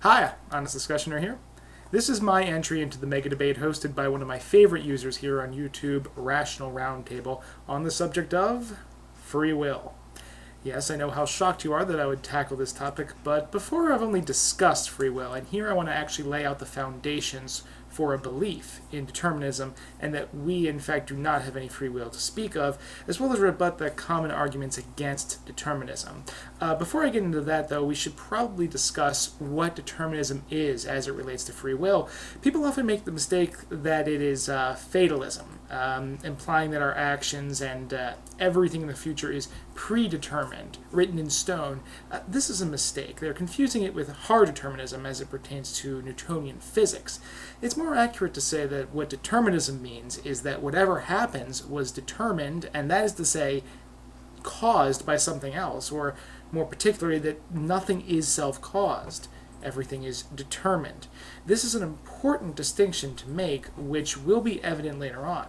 Hi, Honest Discussioner here. This is my entry into the MegaDebate hosted by one of my favorite users here on YouTube, Rational Roundtable, on the subject of free will. Yes, I know how shocked you are that I would tackle this topic, but before I've only discussed free will, and here I want to actually lay out the foundations for a belief in determinism and that we, in fact, do not have any free will to speak of, as well as rebut the common arguments against determinism. Before I get into that, though, we should probably discuss what determinism is as it relates to free will. People often make the mistake that it is fatalism, implying that our actions and everything in the future is predetermined, written in stone. This is a mistake. They're confusing it with hard determinism as it pertains to Newtonian physics. It's more accurate to say that what determinism means is that whatever happens was determined, and that is to say, caused by something else, or more particularly, that nothing is self-caused. Everything is determined. This is an important distinction to make, which will be evident later on.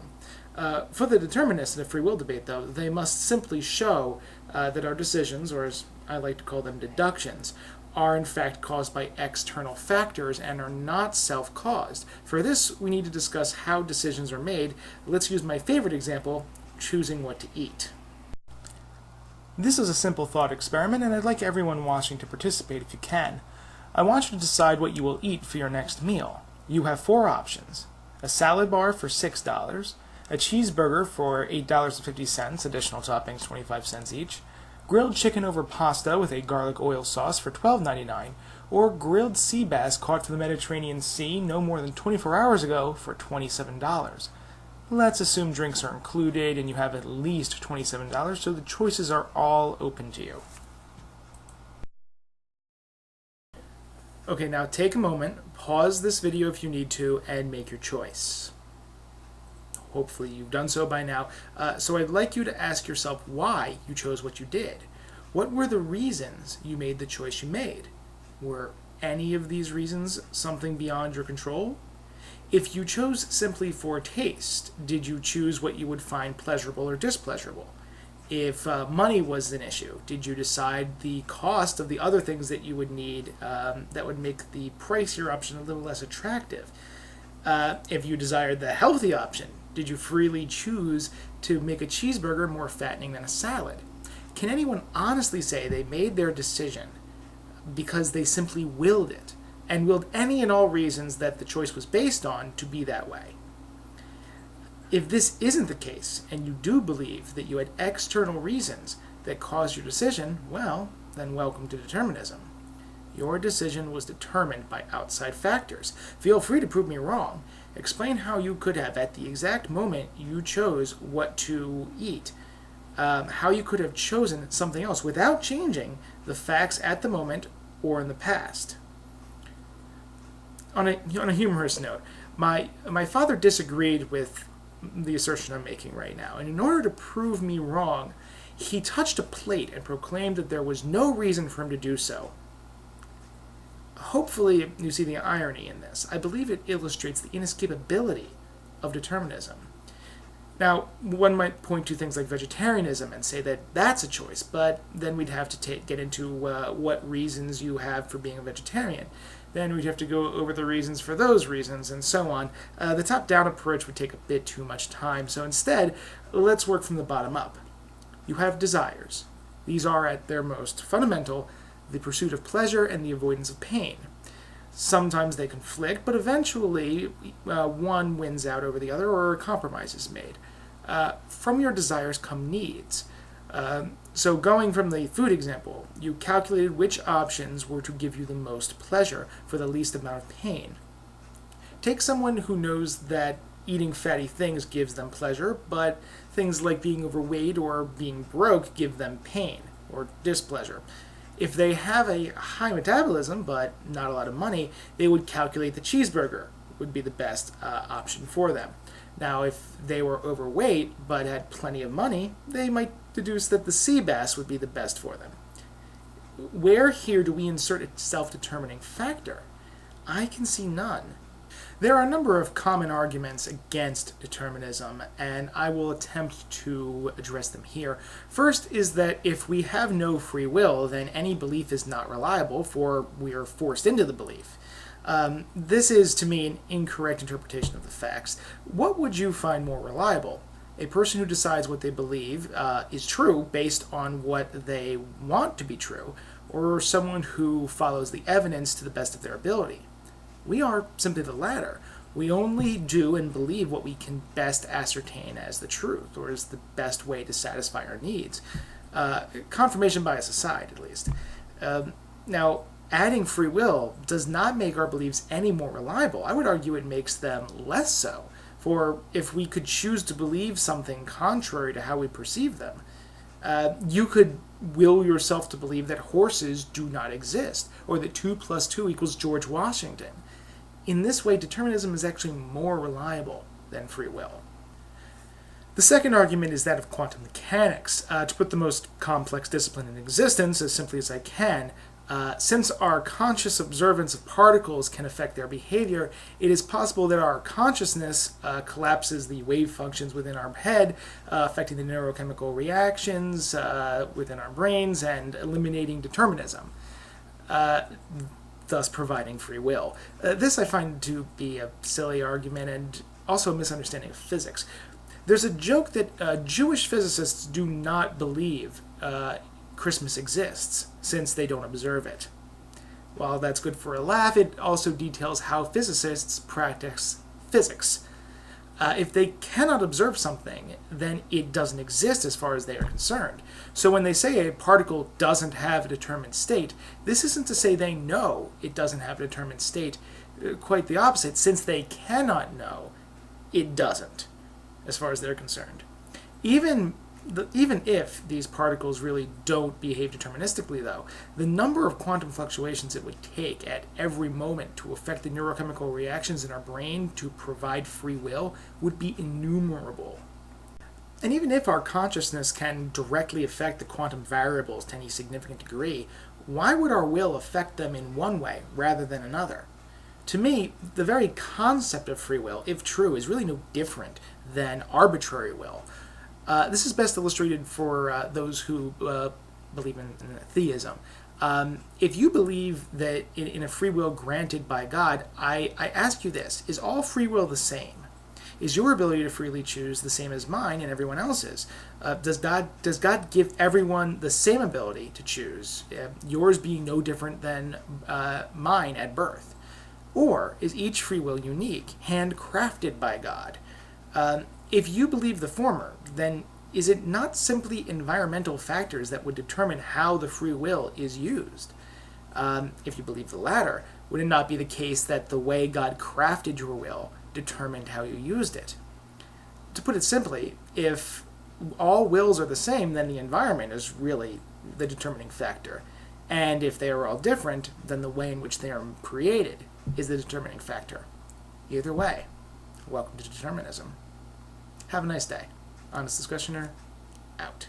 For the determinists in a free will debate, though, they must simply show that our decisions, or as I like to call them, deductions, are in fact caused by external factors and are not self-caused. For this, we need to discuss how decisions are made. Let's use my favorite example, choosing what to eat. This is a simple thought experiment, and I'd like everyone watching to participate if you can. I want you to decide what you will eat for your next meal. You have 4 options: a salad bar for $6, a cheeseburger for $8.50, additional toppings 25 cents each, grilled chicken over pasta with a garlic oil sauce for $12.99, or grilled sea bass caught from the Mediterranean Sea no more than 24 hours ago for $27. Let's assume drinks are included and you have at least $27, so the choices are all open to you. Okay, now take a moment, pause this video if you need to, and make your choice. Hopefully you've done so by now. So I'd like you to ask yourself why you chose what you did. What were the reasons you made the choice you made? Were any of these reasons something beyond your control? If you chose simply for taste, did you choose what you would find pleasurable or displeasurable? If money was an issue, did you decide the cost of the other things that you would need that would make the pricier option a little less attractive? If you desired the healthy option, did you freely choose to make a cheeseburger more fattening than a salad? Can anyone honestly say they made their decision because they simply willed it, and willed any and all reasons that the choice was based on to be that way? If this isn't the case, and you do believe that you had external reasons that caused your decision, well, then welcome to determinism. Your decision was determined by outside factors. Feel free to prove me wrong. Explain how you could have, at the exact moment you chose what to eat, how you could have chosen something else without changing the facts at the moment or in the past. On a humorous note, my father disagreed with the assertion I'm making right now, and in order to prove me wrong, he touched a plate and proclaimed that there was no reason for him to do so. Hopefully you see the irony in this. I believe it illustrates the inescapability of determinism. Now, one might point to things like vegetarianism and say that that's a choice, but then we'd have to get into what reasons you have for being a vegetarian. Then we'd have to go over the reasons for those reasons, and so on. The top-down approach would take a bit too much time, so instead, let's work from the bottom up. You have desires. These are, at their most fundamental, the pursuit of pleasure and the avoidance of pain. Sometimes they conflict, but eventually one wins out over the other, or a compromise is made. From your desires come needs. So going from the food example, you calculated which options were to give you the most pleasure for the least amount of pain. Take someone who knows that eating fatty things gives them pleasure, but things like being overweight or being broke give them pain or displeasure. If they have a high metabolism but not a lot of money, they would calculate the cheeseburger would be the best option for them. Now, if they were overweight but had plenty of money, they might deduce that the sea bass would be the best for them. Where here do we insert a self-determining factor? I can see none. There are a number of common arguments against determinism, and I will attempt to address them here. First is that if we have no free will, then any belief is not reliable, for we are forced into the belief. This is, to me, an incorrect interpretation of the facts. What would you find more reliable? A person who decides what they believe is true based on what they want to be true, or someone who follows the evidence to the best of their ability? We are simply the latter. We only do and believe what we can best ascertain as the truth, or as the best way to satisfy our needs. Confirmation bias aside, at least. Now, adding free will does not make our beliefs any more reliable. I would argue it makes them less so. For if we could choose to believe something contrary to how we perceive them, you could will yourself to believe that horses do not exist, or that 2 + 2 = George Washington. In this way, determinism is actually more reliable than free will. The second argument is that of quantum mechanics. To put the most complex discipline in existence as simply as I can, since our conscious observance of particles can affect their behavior, it is possible that our consciousness collapses the wave functions within our head, affecting the neurochemical reactions within our brains and eliminating determinism, thus providing free will. This I find to be a silly argument and also a misunderstanding of physics. There's a joke that Jewish physicists do not believe Christmas exists, since they don't observe it. While that's good for a laugh, it also details how physicists practice physics. If they cannot observe something, then it doesn't exist as far as they are concerned. So when they say a particle doesn't have a determined state, this isn't to say they know it doesn't have a determined state. Quite the opposite. Since they cannot know, it doesn't, as far as they're concerned. Even if these particles really don't behave deterministically, though, the number of quantum fluctuations it would take at every moment to affect the neurochemical reactions in our brain to provide free will would be innumerable. And even if our consciousness can directly affect the quantum variables to any significant degree, why would our will affect them in one way rather than another? To me, the very concept of free will, if true, is really no different than arbitrary will. This is best illustrated for those who believe in theism. If you believe that in a free will granted by God, I ask you this: is all free will the same? Is your ability to freely choose the same as mine and everyone else's? Does God give everyone the same ability to choose, yours being no different than mine at birth? Or is each free will unique, handcrafted by God? If you believe the former, then is it not simply environmental factors that would determine how the free will is used? If you believe the latter, would it not be the case that the way God crafted your will determined how you used it? To put it simply, if all wills are the same, then the environment is really the determining factor. And if they are all different, then the way in which they are created is the determining factor. Either way, welcome to determinism. Have a nice day. Honest Discussioner, out.